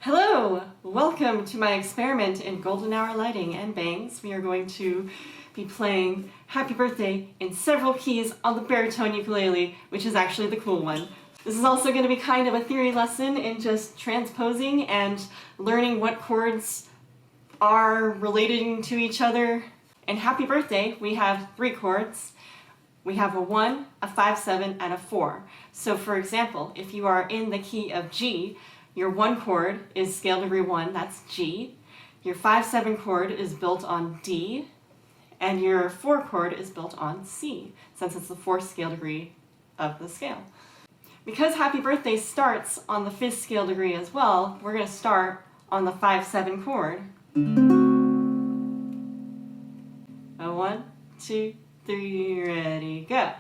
Hello! Welcome to my experiment in golden hour lighting and bangs. We are going to be playing Happy Birthday in several keys on the baritone ukulele, which is actually the cool one. This is also going to be kind of a theory lesson in just transposing and learning what chords are relating to each other. In Happy Birthday, we have 3 chords. We have a 1, a 5/7, and a 4. So for example, if you are in the key of G, your 1 chord is scale degree 1, that's G. Your 5/7 chord is built on D, and your 4 chord is built on C, since it's the 4th scale degree of the scale. Because Happy Birthday starts on the 5th scale degree as well, we're going to start on the 5/7 chord. A 1, 2, 3, ready, go.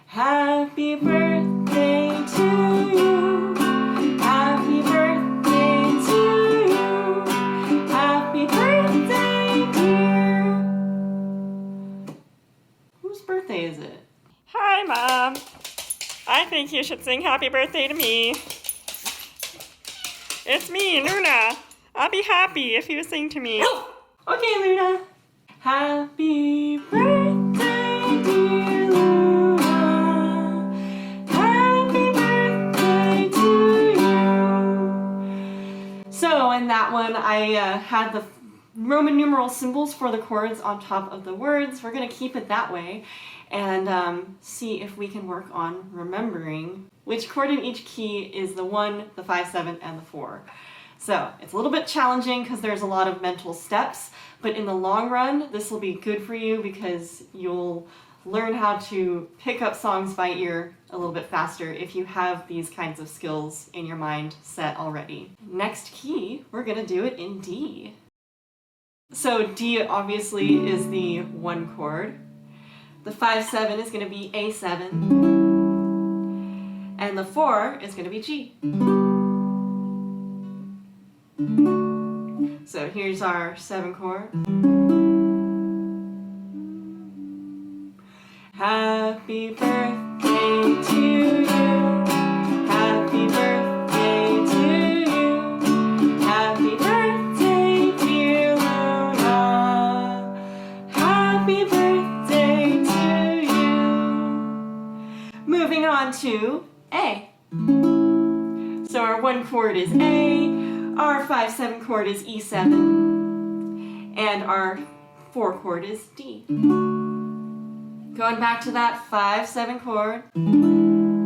Happy birthday to you. Happy birthday to you. Happy birthday, dear. Whose birthday is it? Hi, Mom. I think you should sing happy birthday to me. It's me, Luna. I'll be happy if you sing to me. Okay, Luna. Happy birthday, dear Luna. Happy birthday to you. So in that one, I had the Roman numeral symbols for the chords on top of the words. We're going to keep it that way and see if we can work on remembering which chord in each key is the 1, the 5/7, and the 4. So it's a little bit challenging because there's a lot of mental steps, but in the long run, this will be good for you because you'll learn how to pick up songs by ear a little bit faster if you have these kinds of skills in your mind set already. Next key, we're going to do it in D. So D obviously is the 1 chord. The 5/7 is going to be A7. And the 4 is going to be G. So here's our 7 chord. Happy birthday to you. Happy birthday to you. Happy birthday, dear Luna. Happy birthday to you. Moving on to A. So our 1 chord is A. Our 5/7 chord is E7, and our 4 chord is D. Going back to that 5/7 chord, and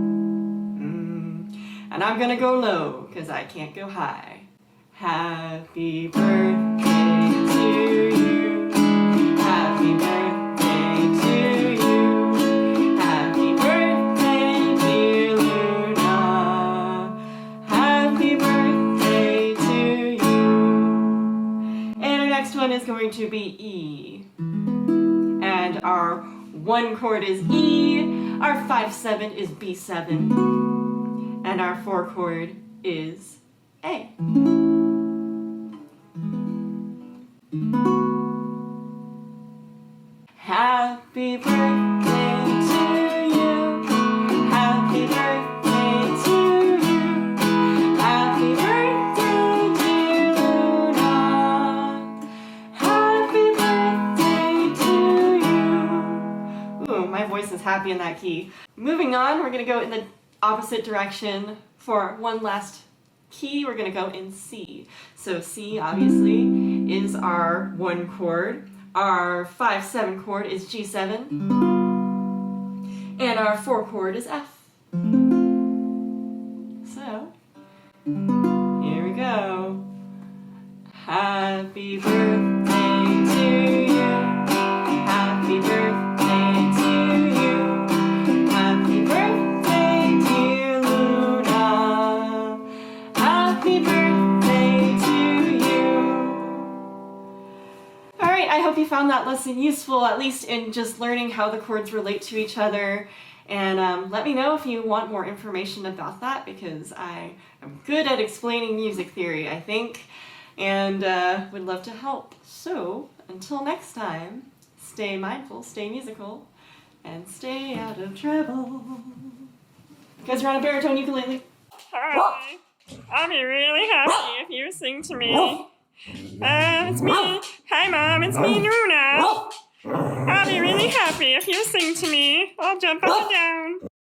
I'm gonna go low because I can't go high. Happy birthday to you. Happy birthday to you. Happy birthday, dear Luna. Happy birthday to you. And our next one is going to be E. And our 1 chord is E. Our 5/7 is B7. And our 4 chord is A. Happy birthday to you. Happy birthday to you. Happy birthday, dear Luna. Happy birthday to you. Ooh, my voice is happy in that key. Moving on, we're going to go in the opposite direction for one last key. We're going to go in C. So C, obviously, is our 1 chord. Our 5/7 chord is G7. And our 4 chord is F. So, here we go. Happy birthday to you. Happy birthday to you. Happy birthday, dear Luna. Happy birthday to you. Alright, I hope you found that lesson useful, at least in just learning how the chords relate to each other. And let me know if you want more information about that, because I am good at explaining music theory, I think, and would love to help. So, until next time, stay mindful, stay musical, and stay out of trouble. You guys are on a baritone ukulele. Hi. I'll be really happy if you sing to me. It's me. Hi, Mom. It's me, Luna. I'll be really happy if you sing to me. I'll jump up and down.